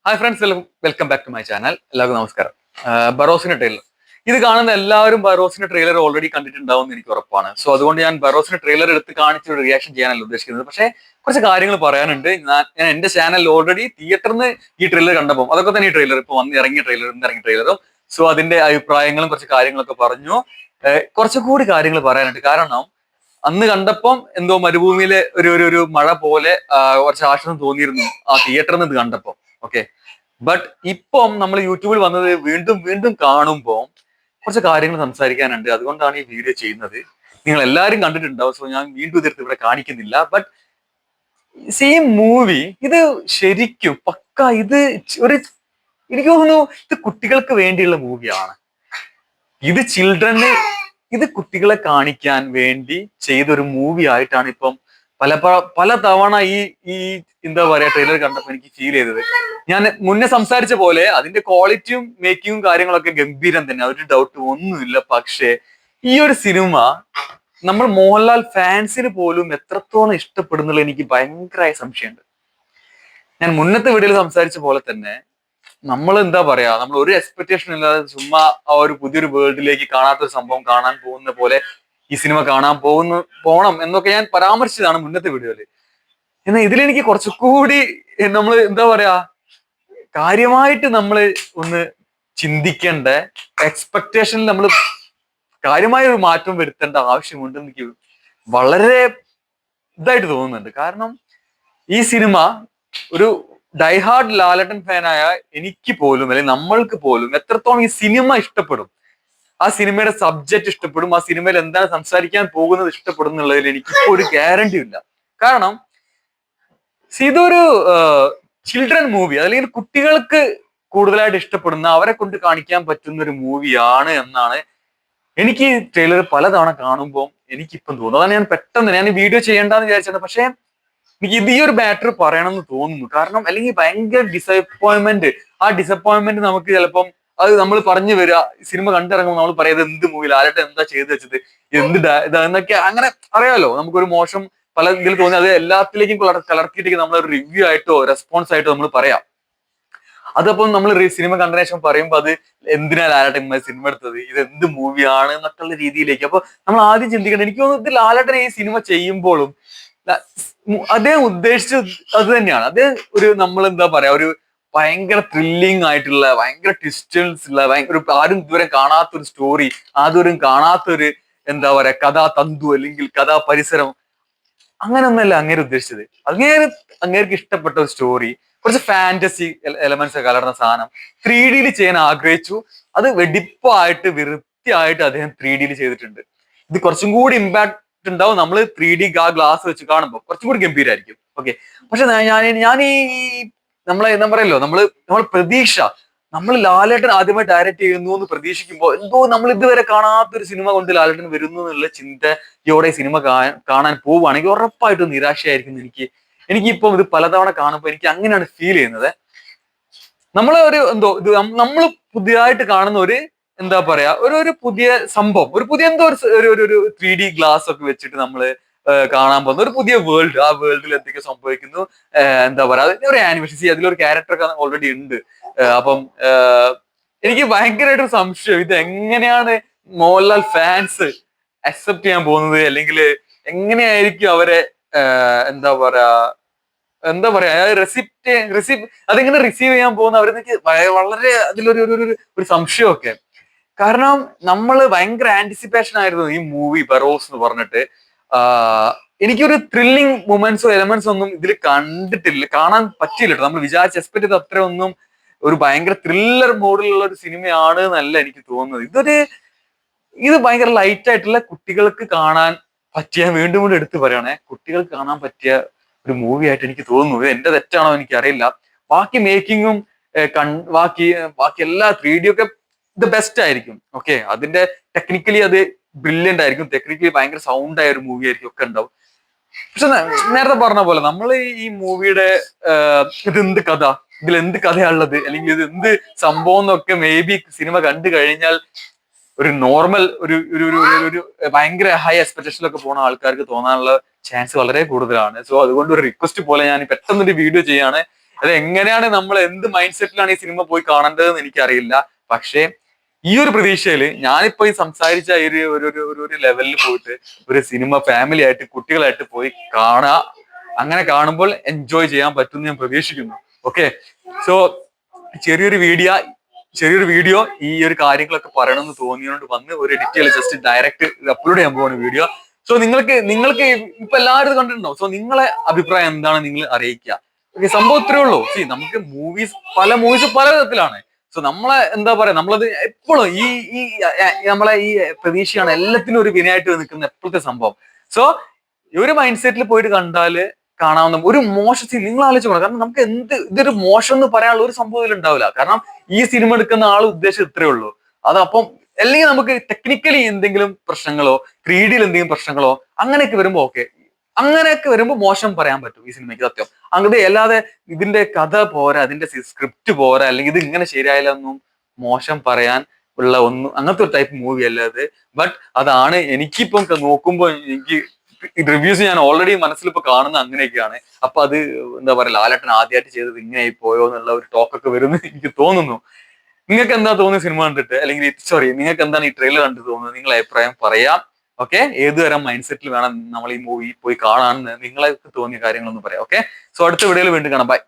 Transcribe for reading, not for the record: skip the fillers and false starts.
Hi friends, welcome back to my channel. എല്ലാവർക്കും നമസ്കാരം. ബറോസിന്റെ trailer ഇത് കാണുന്ന എല്ലാവരും ബറോസിന്റെ ട്രെയിലർ ഓൾറെഡി കണ്ടിട്ടുണ്ടാവും എന്ന് എനിക്ക് ഉറപ്പാണ്. സോ അതുകൊണ്ട് ഞാൻ ബറോസിന്റെ ട്രെയിലർ എടുത്ത് കാണിച്ച് ഒരു റിയാക്ഷൻ ചെയ്യാനല്ല ഉദ്ദേശിക്കുന്നത്. പക്ഷേ കുറച്ച് കാര്യങ്ങൾ പറയാനുണ്ട്. ഞാൻ എന്റെ ചാനലിൽ ഓൾറെഡി തിയേറ്ററിൽ നിന്ന് ഈ ട്രെയിലർ കണ്ടപ്പോൾ അതൊക്കെ തന്നെ ഈ ട്രെയിലർ ഇപ്പൊ ഇറങ്ങിയ ട്രെയിലറും സോ അതിന്റെ അഭിപ്രായങ്ങളും കുറച്ച് കാര്യങ്ങളൊക്കെ പറഞ്ഞു. കുറച്ചുകൂടി കാര്യങ്ങൾ പറയാനുണ്ട്. കാരണം അന്ന് കണ്ടപ്പം എന്തോ മരുഭൂമിയിലെ ഒരു മഴ പോലെ കുറച്ച് ആശ്വാസം തോന്നിയിരുന്നു ആ തിയേറ്ററിൽ നിന്ന് ഇത് കണ്ടപ്പം. ഓക്കെ, ബട്ട് ഇപ്പം നമ്മൾ യൂട്യൂബിൽ വന്നത് വീണ്ടും വീണ്ടും കാണുമ്പോൾ കുറച്ച് കാര്യങ്ങൾ സംസാരിക്കാനുണ്ട്. അതുകൊണ്ടാണ് ഈ വീഡിയോ ചെയ്യുന്നത്. നിങ്ങൾ എല്ലാവരും കണ്ടിട്ടുണ്ടാവും, സോ ഞാൻ വീണ്ടും ഇതെടുത്ത് ഇവിടെ കാണിക്കുന്നില്ല. ബട്ട് സെയിം മൂവി ഇത് ശരിക്കും പക്ക ഇത് ഒരു എനിക്ക് തോന്നുന്നു ഇത് കുട്ടികൾക്ക് വേണ്ടിയുള്ള മൂവിയാണ്. ഇത് ചിൽഡ്രന് ഇത് കുട്ടികളെ കാണിക്കാൻ വേണ്ടി ചെയ്തൊരു മൂവി ആയിട്ടാണ് ഇപ്പം പല തവണ ഈ എന്താ പറയാ ട്രെയിലർ കണ്ടപ്പോൾ എനിക്ക് ഫീൽ ചെയ്തത്. ഞാൻ മുന്നേ സംസാരിച്ച പോലെ അതിന്റെ ക്വാളിറ്റിയും മേക്കിങ്ങും കാര്യങ്ങളൊക്കെ ഗംഭീരം തന്നെ, ഒരു ഡൗട്ടും ഒന്നുമില്ല. പക്ഷേ ഈ ഒരു സിനിമ നമ്മൾ മോഹൻലാൽ ഫാൻസിന് പോലും എത്രത്തോളം ഇഷ്ടപ്പെടുന്നുള്ള എനിക്ക് ഭയങ്കരമായ സംശയമുണ്ട്. ഞാൻ മുന്നത്തെ വീഡിയോയിൽ സംസാരിച്ച പോലെ തന്നെ നമ്മൾ എന്താ പറയാ, നമ്മൾ ഒരു എക്സ്പെക്ടേഷൻ ഇല്ലാതെ ചുമ്മാ ആ ഒരു പുതിയൊരു വേൾഡിലേക്ക് കാണാത്തൊരു സംഭവം കാണാൻ പോകുന്ന പോലെ ഈ സിനിമ കാണാൻ പോണം എന്നൊക്കെ ഞാൻ പരാമർശിച്ചതാണ് മുന്നത്തെ വീഡിയോയില്. എന്നാൽ ഇതിലെനിക്ക് കുറച്ചുകൂടി നമ്മൾ എന്താ പറയാ കാര്യമായിട്ട് നമ്മൾ ഒന്ന് ചിന്തിക്കേണ്ട, എക്സ്പെക്ടേഷനിൽ നമ്മൾ കാര്യമായ ഒരു മാറ്റം വരുത്തേണ്ട ആവശ്യമുണ്ടെന്ന് എനിക്ക് വളരെ ഇതായിട്ട് തോന്നുന്നുണ്ട്. കാരണം ഈ സിനിമ ഒരു ഡൈഹാർഡ് ലാലട്ടൻ ഫാനായ എനിക്ക് പോലും അല്ലെങ്കിൽ നമ്മൾക്ക് പോലും എത്രത്തോളം ഈ സിനിമ ഇഷ്ടപ്പെടും, ആ സിനിമയുടെ സബ്ജക്റ്റ് ഇഷ്ടപ്പെടും, ആ സിനിമയിൽ എന്താണ് സംസാരിക്കാൻ പോകുന്നത് ഇഷ്ടപ്പെടും എന്നുള്ളതിൽ എനിക്കിപ്പോ ഒരു ഗ്യാരണ്ടി ഇല്ല. കാരണം ഇതൊരു ചിൽഡ്രൻ മൂവി, അല്ലെങ്കിൽ കുട്ടികൾക്ക് കൂടുതലായിട്ട് ഇഷ്ടപ്പെടുന്ന, അവരെ കൊണ്ട് കാണിക്കാൻ പറ്റുന്ന ഒരു മൂവിയാണ് എന്നാണ് എനിക്ക് ട്രെയിലർ പലതവണ കാണുമ്പോൾ എനിക്കിപ്പം തോന്നുന്നു. അതാണ് ഞാൻ പെട്ടെന്ന് ഞാൻ വീഡിയോ ചെയ്യേണ്ടെന്ന് വിചാരിച്ചത്. പക്ഷേ എനിക്ക് ഇത് ഈ ഒരു മാറ്റർ പറയണം എന്ന് തോന്നുന്നു. കാരണം അല്ലെങ്കിൽ ഭയങ്കര ഡിസപ്പോയിന്റ്മെന്റ്, ആ ഡിസപ്പോയിന്റ്മെന്റ് നമുക്ക് ചിലപ്പം അത് നമ്മൾ പറഞ്ഞു വരിക, സിനിമ കണ്ടിറങ്ങുമ്പോൾ നമ്മൾ പറയുന്നത് എന്ത് മൂവി ലാലേട്ടൻ എന്താ ചെയ്ത് വെച്ചത്, എന്ത് ഇതെന്നൊക്കെ അങ്ങനെ അറിയാമല്ലോ. നമുക്കൊരു മോശം പല ഇതിൽ തോന്നി അത് എല്ലാത്തിലേക്കും കലർത്തിയിട്ട് നമ്മളൊരു റിവ്യൂ ആയിട്ടോ റെസ്പോൺസ് ആയിട്ടോ നമ്മൾ പറയാം. അതപ്പം നമ്മൾ സിനിമ കണ്ടതിന് ശേഷം പറയുമ്പോൾ അത് എന്തിനാ ലാലേട്ടൻ സിനിമ എടുത്തത്, ഇത് എന്ത് മൂവിയാണ് എന്നൊക്കെയുള്ള രീതിയിലേക്ക്. അപ്പൊ നമ്മൾ ആദ്യം ചിന്തിക്കേണ്ടത്, എനിക്ക് തോന്നുന്നത് ലാലേട്ടൻ ഈ സിനിമ ചെയ്യുമ്പോഴും അദ്ദേഹം ഉദ്ദേശിച്ചത് അത് തന്നെയാണ്. അദ്ദേഹം ഒരു നമ്മൾ എന്താ പറയാ ഒരു ഭയങ്കര ത്രില്ലിങ് ആയിട്ടുള്ള, ഭയങ്കര ട്വിസ്റ്റൽസ് ഉള്ള, ഒരു ആരും ഇതുവരെ കാണാത്തൊരു സ്റ്റോറി, ആരും കാണാത്തൊരു എന്താ പറയാ കഥാതന്തു അല്ലെങ്കിൽ കഥാ പരിസരം, അങ്ങനെയൊന്നല്ല അങ്ങേര് ഉദ്ദേശിച്ചത്. അങ്ങേർക്ക് ഇഷ്ടപ്പെട്ട ഒരു സ്റ്റോറി, കുറച്ച് ഫാന്റസി എലമെന്റ്സ് കലർന്ന സാധനം 3D ചെയ്യാൻ ആഗ്രഹിച്ചു. അത് വെടിപ്പായിട്ട് വൃത്തിയായിട്ട് അദ്ദേഹം 3D ചെയ്തിട്ടുണ്ട്. ഇത് കുറച്ചും കൂടി ഇമ്പാക്ട് ഉണ്ടാവും നമ്മൾ 3D ആ ഗ്ലാസ് വെച്ച് കാണുമ്പോൾ കുറച്ചും കൂടി ഗംഭീരമായിരിക്കും. ഓക്കെ, പക്ഷെ ഞാൻ ഈ നമ്മളെ എന്താ പറയല്ലോ, നമ്മൾ പ്രതീക്ഷ, നമ്മൾ ലാലേട്ടൻ ആദ്യമായി ഡയറക്റ്റ് ചെയ്യുന്നു എന്ന് പ്രതീക്ഷിക്കുമ്പോൾ എന്തോ നമ്മൾ ഇതുവരെ കാണാത്തൊരു സിനിമ കൊണ്ട് ലാലേട്ടൻ വരുന്നു എന്നുള്ള ചിന്തയോടെ സിനിമ കാണാൻ പോവുകയാണെങ്കിൽ ഉറപ്പായിട്ടും നിരാശയായിരിക്കും. എനിക്കിപ്പം ഇത് പലതവണ കാണുമ്പോൾ എനിക്ക് അങ്ങനെയാണ് ഫീൽ ചെയ്യുന്നത്. നമ്മൾ പുതിയതായിട്ട് കാണുന്ന ഒരു എന്താ പറയാ ഒരു പുതിയ സംഭവം, ഒരു പുതിയ എന്തോ ഒരു 3D ഗ്ലാസ് ഒക്കെ വെച്ചിട്ട് നമ്മൾ കാണാൻ പോകുന്ന ഒരു പുതിയ വേൾഡ്, ആ വേൾഡിൽ എന്തൊക്കെ സംഭവിക്കുന്നു, എന്താ പറയാ ഒരു ആനിമേഷൻ, അതിലൊരു ക്യാരക്ടർ ഒക്കെ ഓൾറെഡി ഉണ്ട്. അപ്പം എനിക്ക് ഭയങ്കരമായിട്ട് സംശയം, ഇത് എങ്ങനെയാണ് മോഹൻലാൽ ഫാൻസ് അക്സെപ്റ്റ് ചെയ്യാൻ പോകുന്നത്, അല്ലെങ്കിൽ എങ്ങനെയായിരിക്കും അവരെ എന്താ പറയാ അതെങ്ങനെ റിസീവ് ചെയ്യാൻ പോകുന്ന അവരെനിക്ക് വളരെ അതിലൊരു സംശയമൊക്കെ. കാരണം നമ്മൾ ഭയങ്കര ആന്റിസിപ്പേഷൻ ആയിരുന്നു ഈ മൂവി ബറോസ് എന്ന് പറഞ്ഞിട്ട്. എനിക്കൊരു ത്രില്ലിങ് മൊമെന്റ്സോ എലമെന്റ്സോ ഒന്നും ഇതിൽ കാണാൻ പറ്റിയില്ല. നമ്മൾ വിചാരിച്ച് എക്സ്പെക്ട് ചെയ്ത അത്ര ഒന്നും ഒരു ഭയങ്കര ത്രില്ലർ മോഡിലുള്ള ഒരു സിനിമയാണ് എന്നല്ല എനിക്ക് തോന്നുന്നത്. ഇത് ഭയങ്കര ലൈറ്റ് ആയിട്ടുള്ള കുട്ടികൾക്ക് കാണാൻ പറ്റിയ, വീണ്ടും വീണ്ടും എടുത്തു പറയണേ, കുട്ടികൾക്ക് കാണാൻ പറ്റിയ ഒരു മൂവി ആയിട്ട് എനിക്ക് തോന്നുന്നു. എന്റെ തെറ്റാണോ എനിക്കറിയില്ല. ബാക്കി മേക്കിങ്ങും ബാക്കി എല്ലാ 3D ഒക്കെ ദ ബെസ്റ്റ് ആയിരിക്കും. ഓക്കെ, അതിന്റെ ടെക്നിക്കലി അത് ബ്രില്യന്റ് ആയിരിക്കും, ടെക്നിക്കലി ഭയങ്കര സൗണ്ട് ആയ ഒരു മൂവി ആയിരിക്കും, ഒക്കെ ഉണ്ടാവും. പക്ഷെ നേരത്തെ പറഞ്ഞ പോലെ നമ്മൾ ഈ മൂവിയുടെ ഇതെന്ത് കഥ, ഇതിലെന്ത് കഥയാണുള്ളത്, അല്ലെങ്കിൽ ഇത് എന്ത് സംഭവം എന്നൊക്കെ മേ ബി സിനിമ കണ്ടു കഴിഞ്ഞാൽ ഒരു നോർമൽ ഒരു ഭയങ്കര ഹൈ എക്സ്പെക്ടേഷനിലൊക്കെ പോകുന്ന ആൾക്കാർക്ക് തോന്നാനുള്ള ചാൻസ് വളരെ കൂടുതലാണ്. സോ അതുകൊണ്ട് ഒരു റിക്വസ്റ്റ് പോലെ ഞാൻ പെട്ടെന്നൊരു വീഡിയോ ചെയ്യാണ്. അത് എങ്ങനെയാണ് നമ്മൾ എന്ത് മൈൻഡ് സെറ്റിലാണ് ഈ സിനിമ പോയി കാണേണ്ടതെന്ന് എനിക്കറിയില്ല. പക്ഷേ ഈ ഒരു പ്രതീക്ഷയിൽ ഞാനിപ്പോ ഈ സംസാരിച്ച ഈ ഒരു ലെവലിൽ പോയിട്ട് ഒരു സിനിമ ഫാമിലി ആയിട്ട് കുട്ടികളായിട്ട് പോയി കാണുക, അങ്ങനെ കാണുമ്പോൾ എൻജോയ് ചെയ്യാൻ പറ്റുമെന്ന് ഞാൻ പ്രതീക്ഷിക്കുന്നു. ഓക്കെ, സോ ചെറിയൊരു വീഡിയോ ഈ ഒരു കാര്യങ്ങളൊക്കെ പറയണമെന്ന് തോന്നിയോണ്ട് വന്ന് ഒരു എഡിറ്റ് ജസ്റ്റ് ഡയറക്റ്റ് അപ്ലോഡ് ചെയ്യാൻ പോകുന്ന വീഡിയോ. സോ നിങ്ങൾക്ക് ഇപ്പൊ എല്ലാവരും കണ്ടിട്ടുണ്ടോ? സോ നിങ്ങളെ അഭിപ്രായം എന്താണ് നിങ്ങൾ അറിയിക്കുക. ഓക്കെ, സംഭവം ഇത്രേ ഉള്ളൂ. നമുക്ക് പല മൂവീസ് പല വിധത്തിലാണ്. സോ നമ്മളെ എന്താ പറയാ, നമ്മളത് എപ്പോഴും ഈ നമ്മളെ ഈ പ്രതീക്ഷയാണ് എല്ലാത്തിനും ഒരു വിനയായിട്ട് നിൽക്കുന്ന എപ്പോഴത്തെ സംഭവം. സോ ഈ ഒരു മൈൻഡ് സെറ്റിൽ പോയിട്ട് കണ്ടാല് കാണാവുന്ന ഒരു മോശം സീൻ നിങ്ങൾ ആലോചിക്കണം. കാരണം നമുക്ക് ഇതൊരു മോശം എന്ന് പറയാനുള്ള ഒരു സംഭവം ഇതിൽ ഉണ്ടാവില്ല. കാരണം ഈ സിനിമ എടുക്കുന്ന ആൾ ഉദ്ദേശം ഇത്രേ ഉള്ളൂ. അതപ്പം അല്ലെങ്കിൽ നമുക്ക് ടെക്നിക്കലി എന്തെങ്കിലും പ്രശ്നങ്ങളോ 3D എന്തെങ്കിലും പ്രശ്നങ്ങളോ അങ്ങനെയൊക്കെ വരുമ്പോ ഓക്കെ, അങ്ങനെയൊക്കെ വരുമ്പോൾ മോശം പറയാൻ പറ്റും ഈ സിനിമയ്ക്ക്, സത്യം. അങ്ങനെ അല്ലാതെ ഇതിന്റെ കഥ പോരാ, അതിന്റെ സ്ക്രിപ്റ്റ് പോരാ, അല്ലെങ്കിൽ ഇത് ഇങ്ങനെ ശരിയായില്ലെന്നും മോശം പറയാൻ ഉള്ള ഒന്നും അങ്ങനത്തെ ഒരു ടൈപ്പ് മൂവി അല്ല അത്. ബട്ട് അതാണ് എനിക്കിപ്പം നോക്കുമ്പോൾ എനിക്ക് റിവ്യൂസ് ഞാൻ ഓൾറെഡി മനസ്സിലിപ്പോ കാണുന്ന അങ്ങനെയൊക്കെയാണ്. അപ്പൊ അത് എന്താ പറയാ, ലാലേട്ടൻ ആദ്യമായിട്ട് ചെയ്തത് ഇങ്ങനെയായി പോയോ എന്നുള്ള ഒരു ടോക്കൊക്കെ വരുമെന്ന് എനിക്ക് തോന്നുന്നു. നിങ്ങൾക്ക് എന്താ തോന്നുന്നത് സിനിമ കണ്ടിട്ട്? അല്ലെങ്കിൽ നിങ്ങൾക്ക് എന്താണ് ഈ ട്രെയിലർ കണ്ടിട്ട് തോന്നുന്നത്? നിങ്ങളെ അഭിപ്രായം പറയാം. ഓക്കെ, ഏതുതരം മൈൻഡ് സെറ്റിൽ വേണം നമ്മൾ ഈ മൂവി പോയി കാണാമെന്ന് നിങ്ങൾക്ക് തോന്നിയ കാര്യങ്ങളൊന്നും പറയാം. ഓക്കെ, സോ അടുത്ത വീഡിയോയിൽ വീണ്ടും കാണാം. ബൈ.